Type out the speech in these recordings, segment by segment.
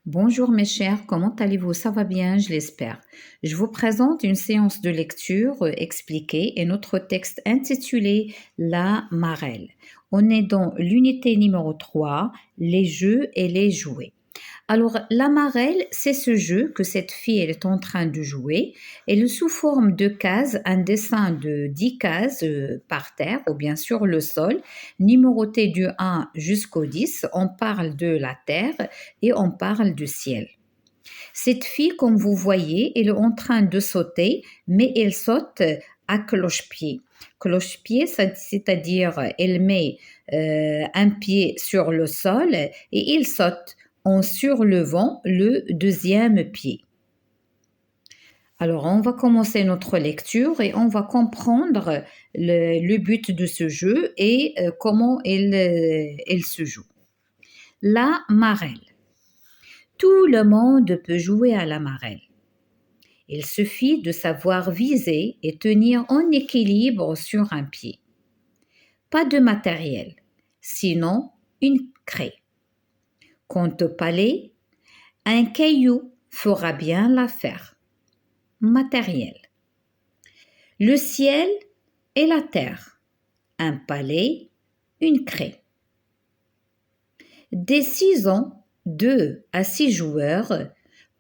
Bonjour mes chers, comment allez-vous? Ça va bien, je l'espère. Je vous présente une séance de lecture expliquée et notre texte intitulé La Marelle. On est dans l'unité numéro 3, les jeux et les jouets. Alors, la marelle, c'est ce jeu que cette fille elle est en train de jouer. Elle est sous forme de cases, un dessin de 10 cases par terre ou bien sur le sol, numéroté du 1 jusqu'au 10. On parle de la terre et on parle du ciel. Cette fille, comme vous voyez, elle est en train de sauter, mais elle saute à cloche-pied. Cloche-pied, c'est-à-dire elle met un pied sur le sol et il saute en surlevant le deuxième pied. Alors, on va commencer notre lecture et on va comprendre le but de ce jeu et comment il se joue. La marelle. Tout le monde peut jouer à la marelle. Il suffit de savoir viser et tenir en équilibre sur un pied. Pas de matériel, sinon une craie. Quant au palais, un caillou fera bien l'affaire. Matériel. Le ciel et la terre. Un palais, une craie. Décisons 2 à 6 joueurs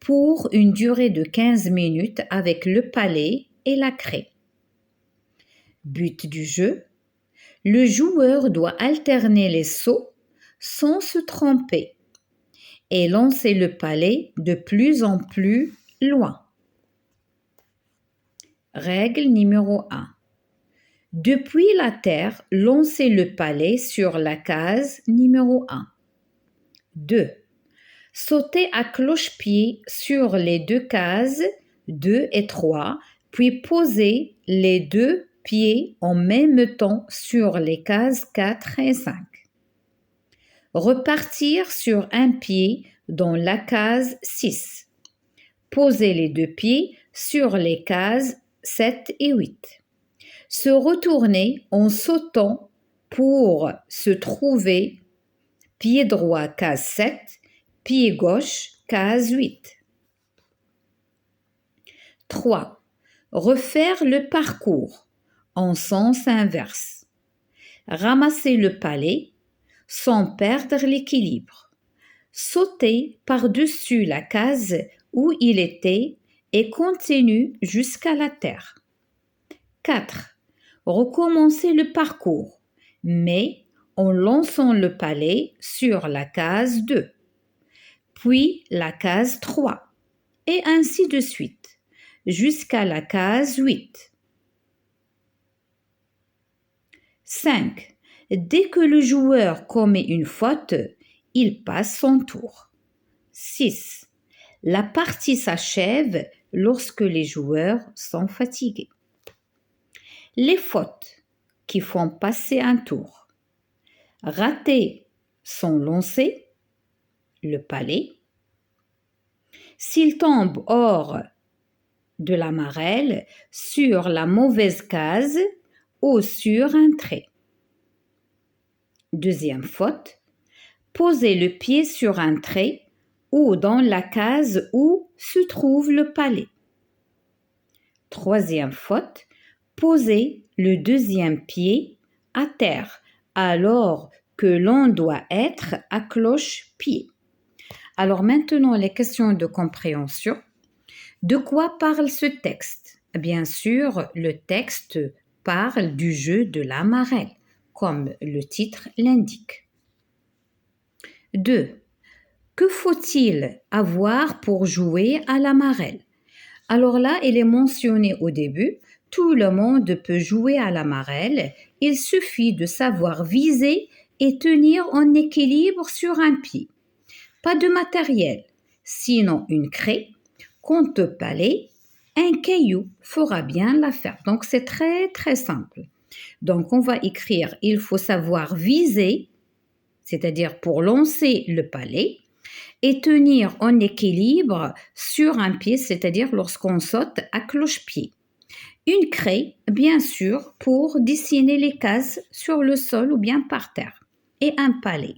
pour une durée de 15 minutes avec le palais et la craie. But du jeu. Le joueur doit alterner les sauts sans se tromper et lancer le palais de plus en plus loin. Règle numéro 1. Depuis la terre, lancez le palais sur la case numéro 1. 2. Sautez à cloche-pied sur les 2 cases 2 et 3, puis posez les 2 pieds en même temps sur les cases 4 et 5. Repartir sur un pied dans la case 6. Posez les 2 pieds sur les cases 7 et 8. Se retourner en sautant pour se trouver pied droit case 7, pied gauche case 8. 3. Refaire le parcours en sens inverse. Ramasser le palais sans perdre l'équilibre. Sauter par-dessus la case où il était et continue jusqu'à la terre. 4. Recommencer le parcours, mais en lançant le palais sur la case 2, puis la case 3, et ainsi de suite, jusqu'à la case 8. 5. Dès que le joueur commet une faute, il passe son tour. 6. La partie s'achève lorsque les joueurs sont fatigués. Les fautes qui font passer un tour. Rater son lancer, le palais. S'il tombe hors de la marelle, sur la mauvaise case ou sur un trait. Deuxième faute, poser le pied sur un trait ou dans la case où se trouve le palais. Troisième faute, poser le deuxième pied à terre alors que l'on doit être à cloche-pied. Alors maintenant, les questions de compréhension. De quoi parle ce texte? Bien sûr, le texte parle du jeu de la marelle, comme le titre l'indique. 2. Que faut-il avoir pour jouer à la marelle? Alors là, il est mentionné au début, tout le monde peut jouer à la marelle, il suffit de savoir viser et tenir en équilibre sur un pied. Pas de matériel, sinon une craie, quant au palais, un caillou fera bien l'affaire. Donc c'est très très simple. Donc on va écrire, il faut savoir viser, c'est-à-dire pour lancer le palais, et tenir en équilibre sur un pied, c'est-à-dire lorsqu'on saute à cloche-pied. Une craie, bien sûr, pour dessiner les cases sur le sol ou bien par terre. Et un palais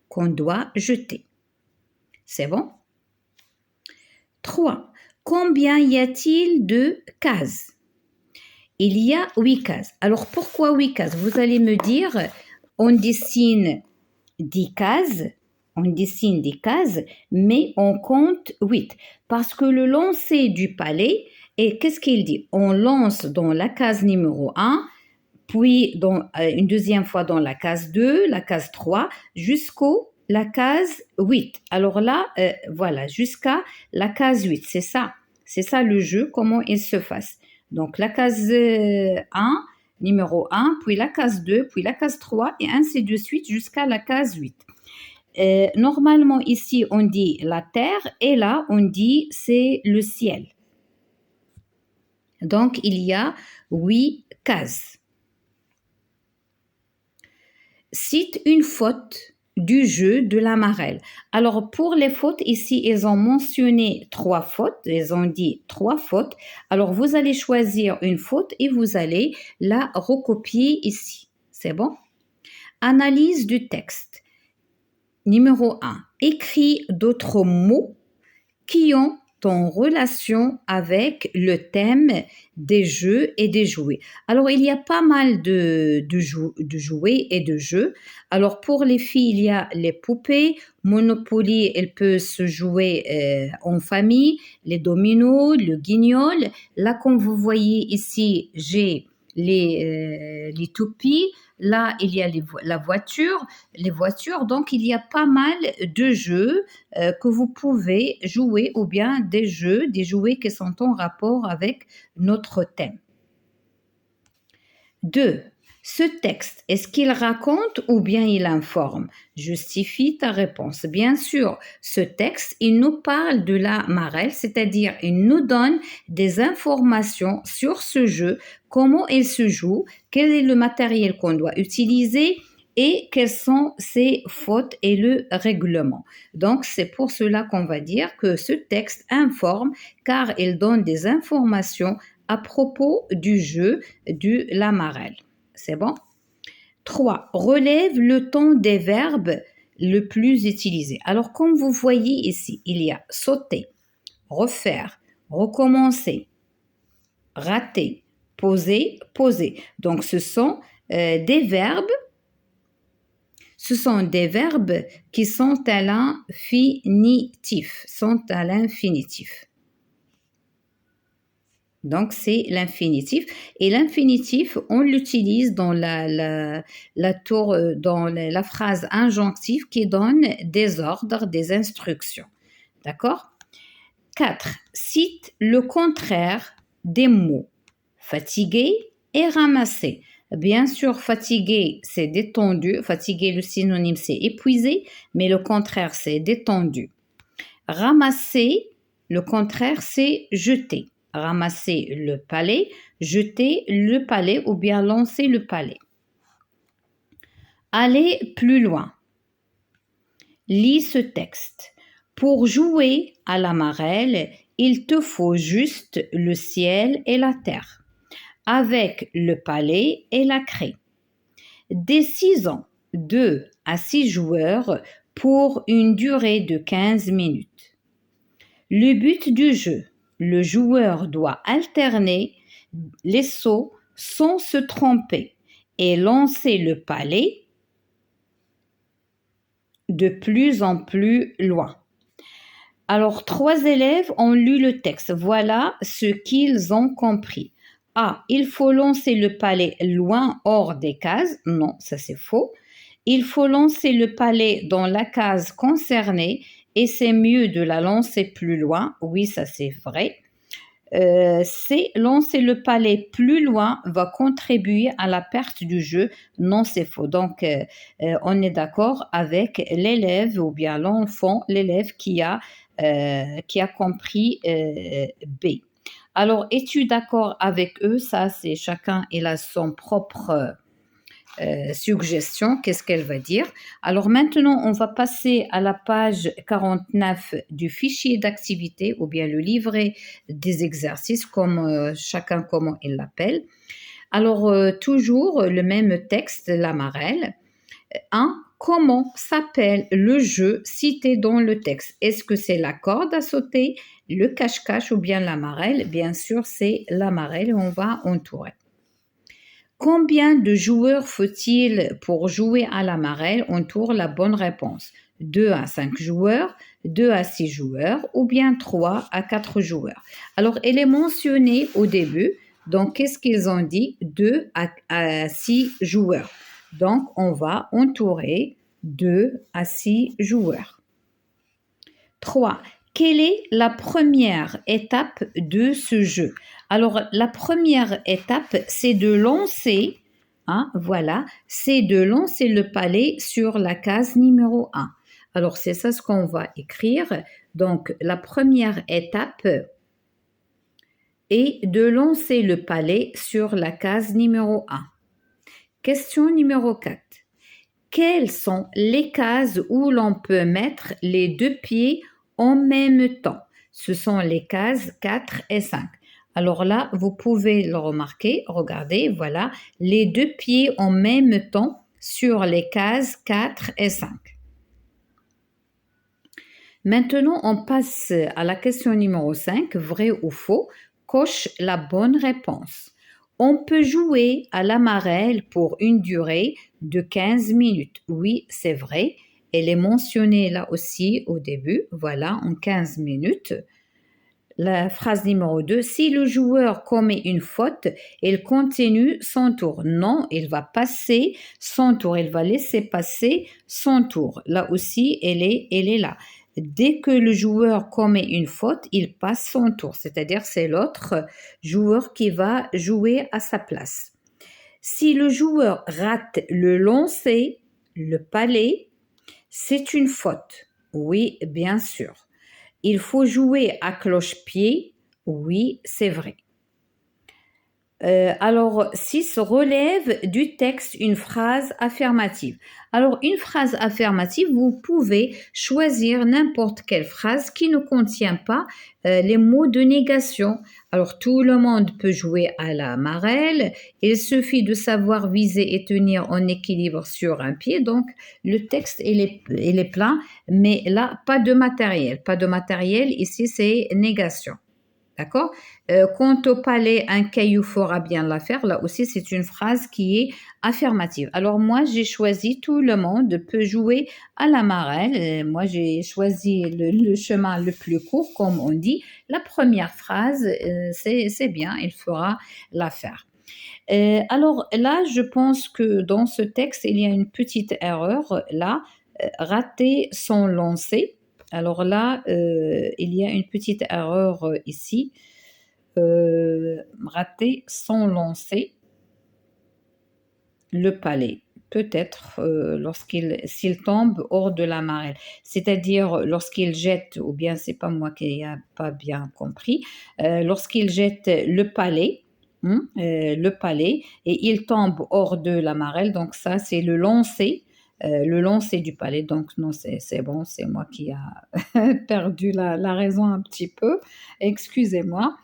qu'on doit jeter. C'est bon? 3. Combien y a-t-il de cases? Il y a 8 cases. Alors, pourquoi 8 cases? Vous allez me dire, on dessine 10 cases, mais on compte 8. Parce que le lancer du palais, et qu'est-ce qu'il dit? On lance dans la case numéro 1, puis une deuxième fois dans la case 2, la case 3, jusqu'au la case 8. Alors là, voilà, jusqu'à la case 8, c'est ça. C'est ça le jeu, comment il se fasse. Donc la case 1, numéro 1, puis la case 2, puis la case 3, et ainsi de suite jusqu'à la case 8. Normalement, ici, on dit la terre, et là, on dit c'est le ciel. Donc, il y a 8 cases. Cite une faute du jeu de la marelle. Alors, pour les fautes, ici, ils ont mentionné 3 fautes. Ils ont dit 3 fautes. Alors, vous allez choisir une faute et vous allez la recopier ici. C'est bon? Analyse du texte. Numéro 1. Écris d'autres mots qui ont en relation avec le thème des jeux et des jouets. Alors, il y a pas mal de jouets et de jeux. Alors, pour les filles, il y a les poupées. Monopoly, elle peut se jouer en famille. Les dominos, le guignol. Là, comme vous voyez ici, j'ai les toupies. Là, il y a les voitures. Donc, il y a pas mal de jeux que vous pouvez jouer ou bien des jouets qui sont en rapport avec notre thème. 2. Ce texte, est-ce qu'il raconte ou bien il informe? Justifie ta réponse. Bien sûr, ce texte, il nous parle de la marelle, c'est-à-dire il nous donne des informations sur ce jeu, comment il se joue, quel est le matériel qu'on doit utiliser et quelles sont ses fautes et le règlement. Donc, c'est pour cela qu'on va dire que ce texte informe car il donne des informations à propos du jeu de la marelle. C'est bon? 3. Relève le ton des verbes le plus utilisé. Alors, comme vous voyez ici, il y a sauter, refaire, recommencer, rater, poser, poser. Donc, ce sont des verbes qui sont à l'infinitif. Donc, c'est l'infinitif. Et l'infinitif, on l'utilise dans la phrase injonctive qui donne des ordres, des instructions. D'accord? 4. Cite le contraire des mots fatigué et ramassé. Bien sûr, fatigué, c'est détendu. Fatigué, le synonyme, c'est épuisé, mais le contraire, c'est détendu. Ramasser, le contraire, c'est jeter. Ramasser le palais, jeter le palais ou bien lancer le palais. Aller plus loin. Lis ce texte. Pour jouer à la marelle, il te faut juste le ciel et la terre, avec le palais et la craie. Décisons 2 à 6 joueurs pour une durée de 15 minutes. Le but du jeu, le joueur doit alterner les sauts sans se tromper et lancer le palais de plus en plus loin. Alors, 3 élèves ont lu le texte. Voilà ce qu'ils ont compris. A. Il faut lancer le palais loin hors des cases. Non, ça c'est faux. Il faut lancer le palais dans la case concernée et c'est mieux de la lancer plus loin. Oui, ça c'est vrai. C. Lancer le palais plus loin va contribuer à la perte du jeu. Non, c'est faux. Donc, on est d'accord avec l'élève ou bien l'enfant, l'élève qui a compris B. Alors, es-tu d'accord avec eux? Ça, c'est chacun, il a son propre suggestion. Qu'est-ce qu'elle va dire? Alors, maintenant, on va passer à la page 49 du fichier d'activité ou bien le livret des exercices, comme chacun, comment il l'appelle. Alors, toujours le même texte, la marelle. 1. Comment s'appelle le jeu cité dans le texte? Est-ce que c'est la corde à sauter, le cache-cache ou bien la marelle? Bien sûr, c'est la marelle. On va entourer. Combien de joueurs faut-il pour jouer à la marelle? On tourne la bonne réponse. 2 à 5 joueurs, 2 à 6 joueurs ou bien 3 à 4 joueurs. Alors, elle est mentionnée au début. Donc, qu'est-ce qu'ils ont dit? 2 à 6 joueurs. Donc, on va entourer 2 à 6 joueurs. 3. Quelle est la première étape de ce jeu? Alors, la première étape, c'est de lancer, voilà, c'est de lancer le palais sur la case numéro 1. Alors, c'est ça ce qu'on va écrire. Donc, la première étape est de lancer le palais sur la case numéro 1. Question numéro 4. Quelles sont les cases où l'on peut mettre les deux pieds en même temps? Ce sont les cases 4 et 5. Alors là, vous pouvez le remarquer, regardez, voilà, les deux pieds en même temps sur les cases 4 et 5. Maintenant, on passe à la question numéro 5, vrai ou faux. Coche la bonne réponse. On peut jouer à la marelle pour une durée de 15 minutes. Oui, c'est vrai. Elle est mentionnée là aussi au début. Voilà, en 15 minutes. La phrase numéro 2, si le joueur commet une faute, il continue son tour. Non, il va passer son tour. Il va laisser passer son tour. Là aussi, elle est là. Dès que le joueur commet une faute, il passe son tour. C'est-à-dire, c'est l'autre joueur qui va jouer à sa place. Si le joueur rate le lancer, le palais, c'est une faute. Oui, bien sûr. Il faut jouer à cloche-pied. Oui, c'est vrai. Alors, 6, relève du texte une phrase affirmative. Alors, une phrase affirmative, vous pouvez choisir n'importe quelle phrase qui ne contient pas les mots de négation. Alors, tout le monde peut jouer à la marelle. Il suffit de savoir viser et tenir en équilibre sur un pied. Donc, le texte, il est plein, mais là, pas de matériel. Pas de matériel, ici, c'est négation. D'accord? Quant au palais, un caillou fera bien l'affaire. Là aussi, c'est une phrase qui est affirmative. Alors moi, j'ai choisi tout le monde peut jouer à la marelle. Moi, j'ai choisi le chemin le plus court, comme on dit. La première phrase, c'est bien, il fera l'affaire. Alors là, je pense que dans ce texte, il y a une petite erreur. Là, rater sans lancer. Alors là, il y a une petite erreur ici. Rater sans lancer le palais. Peut-être s'il tombe hors de la marelle. C'est-à-dire lorsqu'il jette, ou bien c'est pas moi qui n'ai pas bien compris, lorsqu'il jette le palais, le palais, et il tombe hors de la marelle, donc ça c'est le lancer du palais. Donc non, c'est bon, c'est moi qui a perdu la raison un petit peu. Excusez-moi.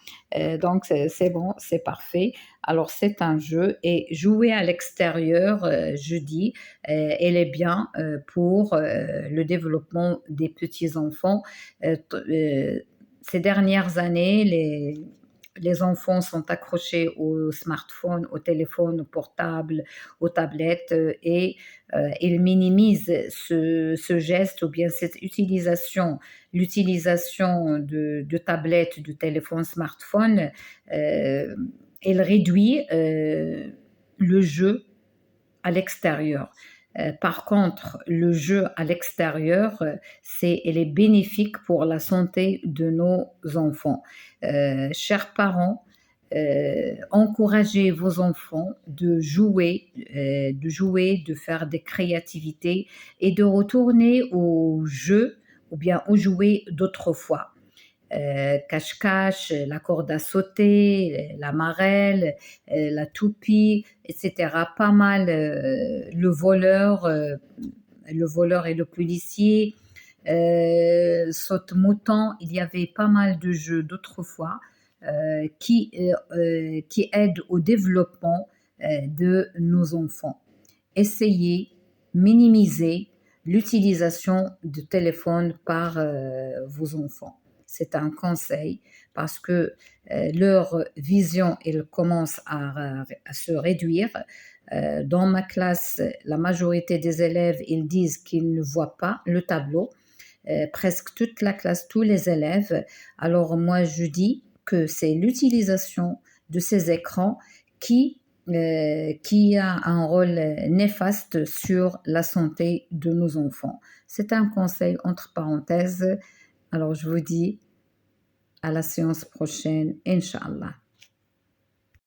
Donc c'est bon, c'est parfait. Alors c'est un jeu et jouer à l'extérieur, je dis, elle est bien pour le développement des petits-enfants. Ces dernières années, les enfants sont accrochés aux smartphones, aux téléphones, aux portables, aux tablettes et ils minimisent ce geste ou bien cette utilisation, l'utilisation de tablettes, de téléphones, smartphones. Elle réduit le jeu à l'extérieur. Par contre, le jeu à l'extérieur, elle est bénéfique pour la santé de nos enfants. Chers parents, encouragez vos enfants de jouer, de faire des créativités et de retourner aux jeux ou bien aux jouets d'autrefois. Cache-cache, la corde à sauter, la marelle, la toupie, etc. Pas mal le voleur et le policier, saute-mouton. Il y avait pas mal de jeux d'autrefois qui aident au développement de nos enfants. Essayez, minimiser l'utilisation de téléphone par vos enfants. C'est un conseil parce que leur vision elle commence à se réduire. Dans ma classe, la majorité des élèves ils disent qu'ils ne voient pas le tableau. Presque toute la classe, tous les élèves. Alors moi, je dis que c'est l'utilisation de ces écrans qui a un rôle néfaste sur la santé de nos enfants. C'est un conseil entre parenthèses. Alors je vous dis à la séance prochaine, Inch'Allah.